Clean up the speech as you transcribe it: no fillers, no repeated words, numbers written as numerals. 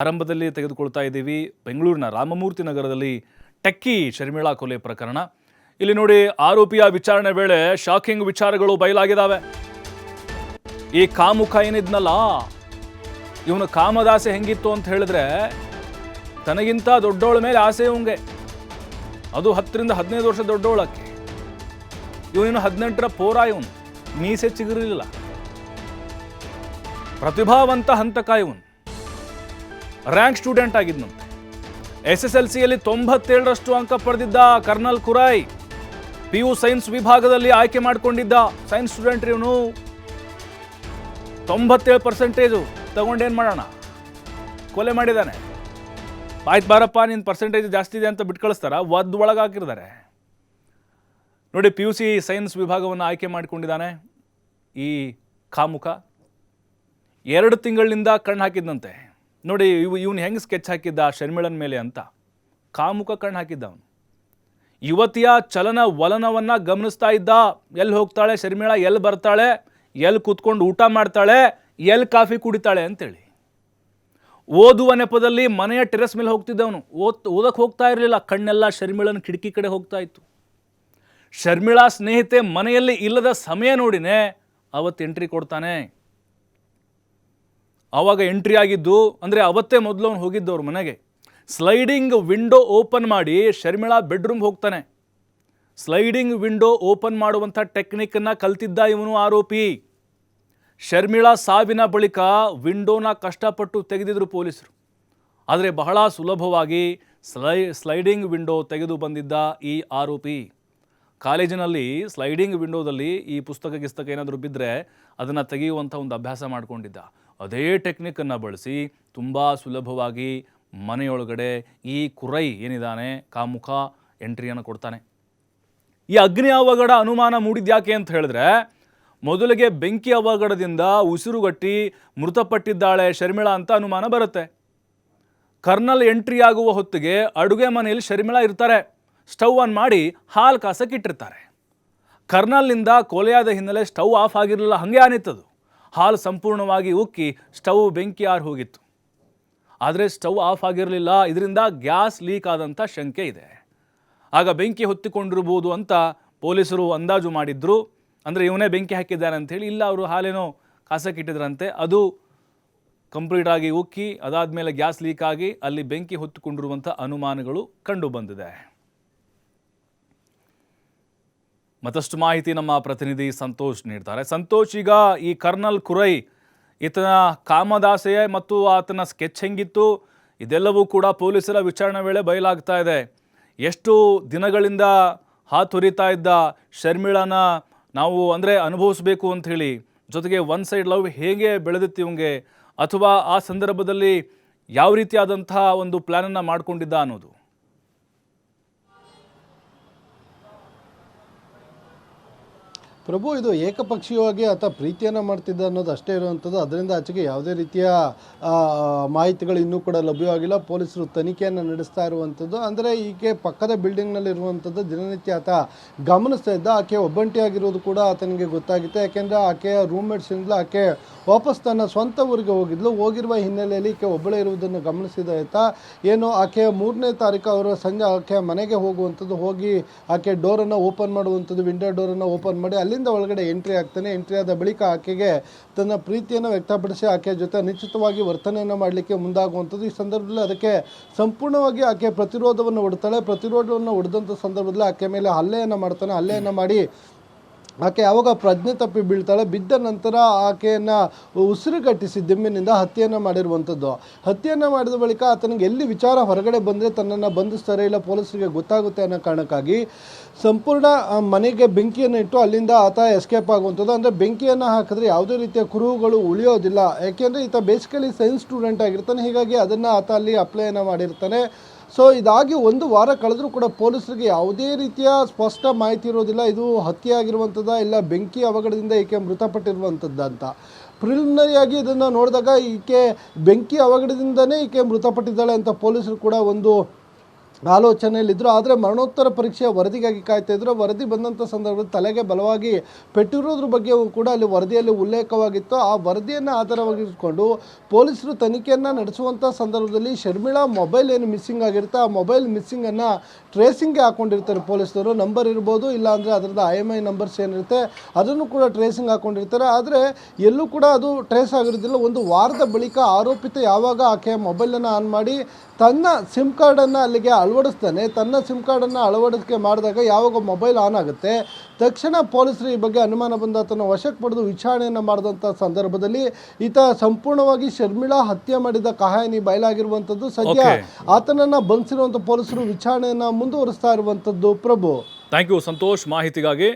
ಆರಂಭದಲ್ಲಿ ತೆಗೆದುಕೊಳ್ತಾ ಇದ್ದೀವಿ ಬೆಂಗಳೂರಿನ ರಾಮಮೂರ್ತಿ ನಗರದಲ್ಲಿ ಟೆಕ್ಕಿ ಶರ್ಮಿಳಾ ಕೊಲೆ ಪ್ರಕರಣ. ಇಲ್ಲಿ ನೋಡಿ, ಆರೋಪಿಯ ವಿಚಾರಣೆ ವೇಳೆ ಶಾಕಿಂಗ್ ವಿಚಾರಗಳು ಬಯಲಾಗಿದ್ದಾವೆ. ಈ ಕಾಮುಕ ಏನಿದ್ನಲ್ಲ, ಇವನು ಕಾಮದಾಸೆ ಹೆಂಗಿತ್ತು ಅಂತ ಹೇಳಿದ್ರೆ, ತನಗಿಂತ ದೊಡ್ಡವಳ ಮೇಲೆ ಆಸೆ ಇವಂಗೆ, ಅದು 10 ರಿಂದ 15 ವರ್ಷ ದೊಡ್ಡವಳಕ್ಕೆ. ಇವನು 18ರ ಪೋರ, ಇವನು ಮೀಸೆ ಚಿಗುರಿಲ್ಲ, ಪ್ರತಿಭಾವಂತ ಹಂತಕ ಇವನು. Rank student ಆಗಿದ್ನಂತೆ. SSLCಯಲ್ಲಿ 97ರಷ್ಟು ಅಂಕ ಪಡೆದಿದ್ದ ಕರ್ನಲ್ ಕುರೈ. PU ಸೈನ್ಸ್ ವಿಭಾಗದಲ್ಲಿ ಆಯ್ಕೆ ಮಾಡಿಕೊಂಡಿದ್ದ ಸೈನ್ಸ್ ಸ್ಟೂಡೆಂಟ್ ಇವನು. 97% ತಗೊಂಡೇನು ಮಾಡೋಣ, ಕೊಲೆ ಮಾಡಿದ್ದಾನೆ. ಆಯ್ತು ಬಾರಪ್ಪ, ನಿನ್ನ ಪರ್ಸೆಂಟೇಜ್ ಜಾಸ್ತಿ ಇದೆ ಅಂತ ಬಿಟ್ಟು ಕಳಿಸ್ತಾರ, ಒಳಗೆ ಹಾಕಿರ್ತಾರೆ ನೋಡಿ. PUC ಸೈನ್ಸ್ ವಿಭಾಗವನ್ನು ಆಯ್ಕೆ ಮಾಡಿಕೊಂಡಿದ್ದಾನೆ ಈ ಕಾಮುಕ. 2 ತಿಂಗಳಿನಿಂದ ಕಣ್ಣು ಹಾಕಿದ್ದಂತೆ ನೋಡಿ. ಇವನು ಹೆಂಗೆ ಸ್ಕೆಚ್ ಹಾಕಿದ್ದ ಶರ್ಮಿಳನ ಮೇಲೆ ಅಂತ. ಕಾಮುಕ ಕಣ್ಣು ಹಾಕಿದ್ದ ಅವನು. ಯುವತಿಯ ಚಲನ ವಲನವನ್ನು ಗಮನಿಸ್ತಾ ಇದ್ದ. ಎಲ್ಲಿ ಹೋಗ್ತಾಳೆ ಶರ್ಮಿಳಾ, ಎಲ್ಲಿ ಬರ್ತಾಳೆ, ಎಲ್ಲಿ ಕೂತ್ಕೊಂಡು ಊಟ ಮಾಡ್ತಾಳೆ, ಎಲ್ಲಿ ಕಾಫಿ ಕುಡಿತಾಳೆ ಅಂತೇಳಿ. ಓದುವ ನೆಪದಲ್ಲಿ ಮನೆಯ ಟೆರೆಸ್ ಮೇಲೆ ಹೋಗ್ತಿದ್ದವನು. ಓದಕ್ಕೆ ಹೋಗ್ತಾ ಇರಲಿಲ್ಲ, ಕಣ್ಣೆಲ್ಲ ಶರ್ಮಿಳನ ಕಿಟಕಿ ಕಡೆ ಹೋಗ್ತಾ ಇತ್ತು. ಶರ್ಮಿಳಾ ಸ್ನೇಹಿತೆ ಮನೆಯಲ್ಲಿ ಇಲ್ಲದ ಸಮಯ ನೋಡಿನೇ ಅವತ್ತು ಎಂಟ್ರಿ ಕೊಡ್ತಾನೆ. ಆವಾಗ ಎಂಟ್ರಿ ಆಗಿದ್ದು ಅಂದರೆ ಅವತ್ತೇ ಮೊದಲು ಅವನು ಹೋಗಿದ್ದವ್ರು ಮನೆಗೆ. ಸ್ಲೈಡಿಂಗ್ ವಿಂಡೋ ಓಪನ್ ಮಾಡಿ ಶರ್ಮಿಳಾ ಬೆಡ್ರೂಮ್ಗೆ ಹೋಗ್ತಾನೆ. ಸ್ಲೈಡಿಂಗ್ ವಿಂಡೋ ಓಪನ್ ಮಾಡುವಂಥ ಟೆಕ್ನಿಕ್ಕನ್ನು ಕಲ್ತಿದ್ದ ಇವನು ಆರೋಪಿ. ಶರ್ಮಿಳಾ ಸಾವಿನ ಬಳಿಕ ವಿಂಡೋನ ಕಷ್ಟಪಟ್ಟು ತೆಗೆದಿದ್ರು ಪೊಲೀಸರು. ಆದರೆ ಬಹಳ ಸುಲಭವಾಗಿ ಸ್ಲೈಡಿಂಗ್ ವಿಂಡೋ ತೆಗೆದು ಬಂದಿದ್ದ ಈ ಆರೋಪಿ. ಕಾಲೇಜಿನಲ್ಲಿ ಸ್ಲೈಡಿಂಗ್ ವಿಂಡೋದಲ್ಲಿ ಈ ಪುಸ್ತಕ ಏನಾದರೂ ಬಿದ್ದರೆ ಅದನ್ನು ತೆಗೆಯುವಂಥ ಒಂದು ಅಭ್ಯಾಸ ಮಾಡಿಕೊಂಡಿದ್ದ. ಅದೇ ಟೆಕ್ನಿಕ್ಕನ್ನು ಬಳಸಿ ತುಂಬ ಸುಲಭವಾಗಿ ಮನೆಯೊಳಗಡೆ ಈ ಕುರೈ ಏನಿದ್ದಾನೆ ಕಾಮುಕ ಎಂಟ್ರಿಯನ್ನು ಕೊಡ್ತಾನೆ. ಈ ಅಗ್ನಿ ಅವಘಡ ಅನುಮಾನ ಮೂಡಿದ್ಯಾಕೆ ಅಂತ ಹೇಳಿದ್ರೆ, ಮೊದಲಿಗೆ ಬೆಂಕಿ ಅವಘಡದಿಂದ ಉಸಿರುಗಟ್ಟಿ ಮೃತಪಟ್ಟಿದ್ದಾಳೆ ಶರ್ಮಿಳಾ ಅಂತ ಅನುಮಾನ ಬರುತ್ತೆ. ಕರ್ನಲ್ ಎಂಟ್ರಿ ಆಗುವ ಹೊತ್ತಿಗೆ ಅಡುಗೆ ಮನೆಯಲ್ಲಿ ಶರ್ಮಿಳಾ ಇರ್ತಾರೆ. ಸ್ಟವ್ ಆನ್ ಮಾಡಿ ಹಾಲು ಕಾಸಕ್ಕಿಟ್ಟಿರ್ತಾರೆ. ಕರ್ನಲ್ನಿಂದ ಕೊಲೆಯಾದ ಹಿನ್ನೆಲೆ ಸ್ಟವ್ ಆಫ್ ಆಗಿರಲಿಲ್ಲ, ಹಾಗೆ ಆನಿತ್ತದು. ಹಾಲು ಸಂಪೂರ್ಣವಾಗಿ ಉಕ್ಕಿ ಸ್ಟವ್ ಬೆಂಕಿ ಆರಿ ಹೋಗಿತ್ತು. ಆದರೆ ಸ್ಟವ್ ಆಫ್ ಆಗಿರಲಿಲ್ಲ, ಇದರಿಂದ ಗ್ಯಾಸ್ ಲೀಕ್ ಆದಂಥ ಶಂಕೆ ಇದೆ. ಆಗ ಬೆಂಕಿ ಹೊತ್ತಿಕೊಂಡಿರ್ಬೋದು ಅಂತ ಪೊಲೀಸರು ಅಂದಾಜು ಮಾಡಿದ್ರು. ಅಂದರೆ ಇವನೇ ಬೆಂಕಿ ಹಾಕಿದ್ದಾನೆ ಅಂಥೇಳಿ. ಇಲ್ಲ, ಅವರು ಹಾಲೇನೋ ಕಾಸಕ್ಕಿಟ್ಟಿದ್ರಂತೆ, ಅದು ಕಂಪ್ಲೀಟಾಗಿ ಉಕ್ಕಿ ಅದಾದಮೇಲೆ ಗ್ಯಾಸ್ ಲೀಕ್ ಆಗಿ ಅಲ್ಲಿ ಬೆಂಕಿ ಹೊತ್ತಿಕೊಂಡಿರುವಂಥ ಅನುಮಾನಗಳು ಕಂಡು ಬಂದಿದೆ. ಮತ್ತಷ್ಟು ಮಾಹಿತಿ ನಮ್ಮ ಪ್ರತಿನಿಧಿ ಸಂತೋಷ್ ನೀಡ್ತಾರೆ. ಸಂತೋಷ್, ಈಗ ಈ ಕರ್ನಲ್ ಕುರೈ ಈತನ ಕಾಮದಾಸೆಯೇ ಮತ್ತು ಆತನ ಸ್ಕೆಚ್ ಹೆಂಗಿತ್ತು ಇದೆಲ್ಲವೂ ಕೂಡ ಪೊಲೀಸರ ವಿಚಾರಣೆ ವೇಳೆ ಬಯಲಾಗ್ತಾ ಇದೆ. ಎಷ್ಟು ದಿನಗಳಿಂದ ಹಾತೊರಿತಾ ಇದ್ದ ಶರ್ಮಿಳಾನ ನಾವು ಅಂದರೆ ಅನುಭವಿಸಬೇಕು ಅಂತ ಹೇಳಿ, ಜೊತೆಗೆ ಒನ್ ಸೈಡ್ ಲವ್ ಹೇಗೆ ಬೆಳೆದಿತ್ತು ಇವಂಗೆ, ಅಥವಾ ಆ ಸಂದರ್ಭದಲ್ಲಿ ಯಾವ ರೀತಿಯಾದಂತಹ ಒಂದು ಪ್ಲ್ಯಾನನ್ನು ಮಾಡಿಕೊಂಡಿದ್ದ ಅನ್ನೋದು. ಪ್ರಭು, ಇದು ಏಕಪಕ್ಷೀಯವಾಗಿ ಆತ ಪ್ರೀತಿಯನ್ನು ಮಾಡ್ತಿದ್ದ ಅನ್ನೋದು ಅಷ್ಟೇ ಇರುವಂಥದ್ದು. ಅದರಿಂದ ಆಚೆಗೆ ಯಾವುದೇ ರೀತಿಯ ಮಾಹಿತಿಗಳು ಇನ್ನೂ ಕೂಡ ಲಭ್ಯವಾಗಿಲ್ಲ. ಪೊಲೀಸರು ತನಿಖೆಯನ್ನು ನಡೆಸ್ತಾ ಇರುವಂಥದ್ದು. ಅಂದರೆ ಈಕೆ ಪಕ್ಕದ ಬಿಲ್ಡಿಂಗ್ನಲ್ಲಿ ಇರುವಂಥದ್ದು ದಿನನಿತ್ಯ ಆತ ಗಮನಿಸ್ತಾ ಇದ್ದ. ಆಕೆ ಒಬ್ಬಂಟಿಯಾಗಿರೋದು ಕೂಡ ಆತನಿಗೆ ಗೊತ್ತಾಗಿತ್ತು. ಯಾಕೆಂದರೆ ಆಕೆಯ ರೂಮ್ಮೇಟ್ಸಿಂದಲೂ ಆಕೆ ವಾಪಸ್ ತನ್ನ ಸ್ವಂತ ಊರಿಗೆ ಹೋಗಿರುವ ಹಿನ್ನೆಲೆಯಲ್ಲಿ ಈಕೆ ಒಬ್ಬಳೇ ಇರುವುದನ್ನು ಗಮನಿಸಿದ ಆತ ಏನು ಆಕೆಯ 3ನೇ ತಾರೀಕು ಅವರ ಸಂಜೆ ಆಕೆಯ ಮನೆಗೆ ಹೋಗುವಂಥದ್ದು. ಹೋಗಿ ಆಕೆ ಡೋರನ್ನು ಓಪನ್ ಮಾಡುವಂಥದ್ದು, ವಿಂಡೋ ಡೋರನ್ನು ಓಪನ್ ಮಾಡಿ ಅಲ್ಲಿಂದ ಒಳಗಡೆ ಎಂಟ್ರಿ ಆಗ್ತಾನೆ. ಎಂಟ್ರಿ ಆದ ಬಳಿಕ ಆಕೆಗೆ ತನ್ನ ಪ್ರೀತಿಯನ್ನು ವ್ಯಕ್ತಪಡಿಸಿ ಆಕೆಯ ಜೊತೆ ನಿಶ್ಚಿತವಾಗಿ ವರ್ತನೆಯನ್ನು ಮಾಡಲಿಕ್ಕೆ ಮುಂದಾಗುವಂಥದ್ದು. ಈ ಸಂದರ್ಭದಲ್ಲಿ ಅದಕ್ಕೆ ಸಂಪೂರ್ಣವಾಗಿ ಆಕೆ ಪ್ರತಿರೋಧವನ್ನು ಒಡ್ತಾಳೆ. ಪ್ರತಿರೋಧವನ್ನು ಒಡೆದಂಥ ಸಂದರ್ಭದಲ್ಲಿ ಆಕೆ ಮೇಲೆ ಹಲ್ಲೆಯನ್ನು ಮಾಡ್ತಾನೆ. ಹಲ್ಲೆಯನ್ನು ಮಾಡಿ ಆಕೆ ಯಾವಾಗ ಪ್ರಜ್ಞೆ ತಪ್ಪಿ ಬೀಳ್ತಾಳೆ. ಬಿದ್ದ ನಂತರ ಆಕೆಯನ್ನು ಉಸಿರುಗಟ್ಟಿಸಿ ದಿಮ್ಮಿನಿಂದ ಹತ್ಯೆಯನ್ನು ಮಾಡಿರುವಂಥದ್ದು. ಹತ್ಯೆಯನ್ನು ಮಾಡಿದ ಬಳಿಕ ಆತನಿಗೆ ಎಲ್ಲಿ ವಿಚಾರ ಹೊರಗಡೆ ಬಂದರೆ ತನ್ನನ್ನು ಬಂಧಿಸ್ತಾರೆ, ಇಲ್ಲ ಪೊಲೀಸರಿಗೆ ಗೊತ್ತಾಗುತ್ತೆ ಅನ್ನೋ ಕಾರಣಕ್ಕಾಗಿ ಸಂಪೂರ್ಣ ಮನೆಗೆ ಬೆಂಕಿಯನ್ನು ಇಟ್ಟು ಅಲ್ಲಿಂದ ಆತ ಎಸ್ಕೇಪ್ ಆಗುವಂಥದ್ದು. ಅಂದರೆ ಬೆಂಕಿಯನ್ನು ಹಾಕಿದ್ರೆ ಯಾವುದೇ ರೀತಿಯ ಕುರುಹುಗಳು ಉಳಿಯೋದಿಲ್ಲ. ಯಾಕೆಂದರೆ ಈತ ಬೇಸಿಕಲಿ ಸೈನ್ಸ್ ಸ್ಟೂಡೆಂಟ್ ಆಗಿರ್ತಾನೆ. ಹೀಗಾಗಿ ಅದನ್ನು ಆತ ಅಲ್ಲಿ ಅಪ್ಲೈಯನ್ನು ಮಾಡಿರ್ತಾನೆ. ಸೊ ಇದಾಗಿ 1 ವಾರ ಕಳೆದರೂ ಕೂಡ ಪೊಲೀಸರಿಗೆ ಯಾವುದೇ ರೀತಿಯ ಸ್ಪಷ್ಟ ಮಾಹಿತಿ ಇರೋದಿಲ್ಲ. ಇದು ಹತ್ಯೆ ಆಗಿರುವಂಥದ್ದು ಇಲ್ಲ ಬೆಂಕಿ ಅವಘಡದಿಂದ ಈಕೆ ಮೃತಪಟ್ಟಿರುವಂಥದ್ದು ಅಂತ. ಪ್ರಿಲಿಮಿನರಿಯಾಗಿ ಇದನ್ನು ನೋಡಿದಾಗ ಈಕೆ ಬೆಂಕಿ ಅವಘಡದಿಂದನೇ ಈಕೆ ಮೃತಪಟ್ಟಿದ್ದಾಳೆ ಅಂತ ಪೊಲೀಸರು ಕೂಡ ಒಂದು ಆಲೋಚನೆಯಲ್ಲಿದ್ದರು. ಆದರೆ ಮರಣೋತ್ತರ ಪರೀಕ್ಷೆಯ ವರದಿಗಾಗಿ ಕಾಯ್ತಾ ಇದ್ರು. ವರದಿ ಬಂದಂಥ ಸಂದರ್ಭದಲ್ಲಿ ತಲೆಗೆ ಬಲವಾಗಿ ಪೆಟ್ಟಿರೋದ್ರ ಬಗ್ಗೆ ಕೂಡ ಅಲ್ಲಿ ವರದಿಯಲ್ಲಿ ಉಲ್ಲೇಖವಾಗಿತ್ತು. ಆ ವರದಿಯನ್ನು ಆಧಾರವಾಗಿಟ್ಕೊಂಡು ಪೊಲೀಸರು ತನಿಖೆಯನ್ನು ನಡೆಸುವಂಥ ಸಂದರ್ಭದಲ್ಲಿ ಶರ್ಮಿಳಾ ಮೊಬೈಲ್ ಏನು ಮಿಸ್ಸಿಂಗ್ ಆಗಿರುತ್ತೆ, ಆ ಮೊಬೈಲ್ ಮಿಸ್ಸಿಂಗನ್ನು ಟ್ರೇಸಿಂಗ್ಗೆ ಹಾಕ್ಕೊಂಡಿರ್ತಾರೆ ಪೊಲೀಸರು. ನಂಬರ್ ಇರ್ಬೋದು, ಇಲ್ಲ ಅಂದರೆ ಅದರದ್ದು IMEI ನಂಬರ್ಸ್ ಏನಿರುತ್ತೆ ಅದನ್ನು ಕೂಡ ಟ್ರೇಸಿಂಗ್ ಹಾಕ್ಕೊಂಡಿರ್ತಾರೆ. ಆದರೆ ಎಲ್ಲೂ ಕೂಡ ಅದು ಟ್ರೇಸ್ ಆಗಿರೋದಿಲ್ಲ. ಒಂದು ವಾರದ ಬಳಿಕ ಆರೋಪಿತ ಯಾವಾಗ ಆಕೆಯ ಮೊಬೈಲನ್ನು ಆನ್ ಮಾಡಿ ತನ್ನ ಸಿಮ್ ಕಾರ್ಡನ್ನು ಅಲ್ಲಿಗೆ ಅಳವಡಿಸ್ತಾನೆ, ತನ್ನ ಸಿಮ್ ಕಾರ್ಡನ್ನು ಅಳವಡಿಕೆ ಮಾಡಿದಾಗ ಯಾವಾಗ ಮೊಬೈಲ್ ಆನ್ ಆಗುತ್ತೆ ತಕ್ಷಣ ಪೊಲೀಸರು ಈ ಬಗ್ಗೆ ಅನುಮಾನ ಬಂದು ಆತನ ವಶಕ್ಕೆ ಪಡೆದು ವಿಚಾರಣೆಯನ್ನು ಮಾಡಿದಂಥ ಸಂದರ್ಭದಲ್ಲಿ ಈತ ಸಂಪೂರ್ಣವಾಗಿ ಶರ್ಮಿಳಾ ಹತ್ಯೆ ಮಾಡಿದ ಕಹಾನಿ ಬಯಲಾಗಿರುವಂಥದ್ದು. ಸದ್ಯ ಆತನನ್ನು ಬಂಧಿಸಿರುವಂಥ ಪೊಲೀಸರು ವಿಚಾರಣೆಯನ್ನು ಮುಂದುವರಿಸ್ತಾ ಇರುವಂಥದ್ದು. ಪ್ರಭು, ಥ್ಯಾಂಕ್ ಯು ಸಂತೋಷ್ ಮಾಹಿತಿಗಾಗಿ.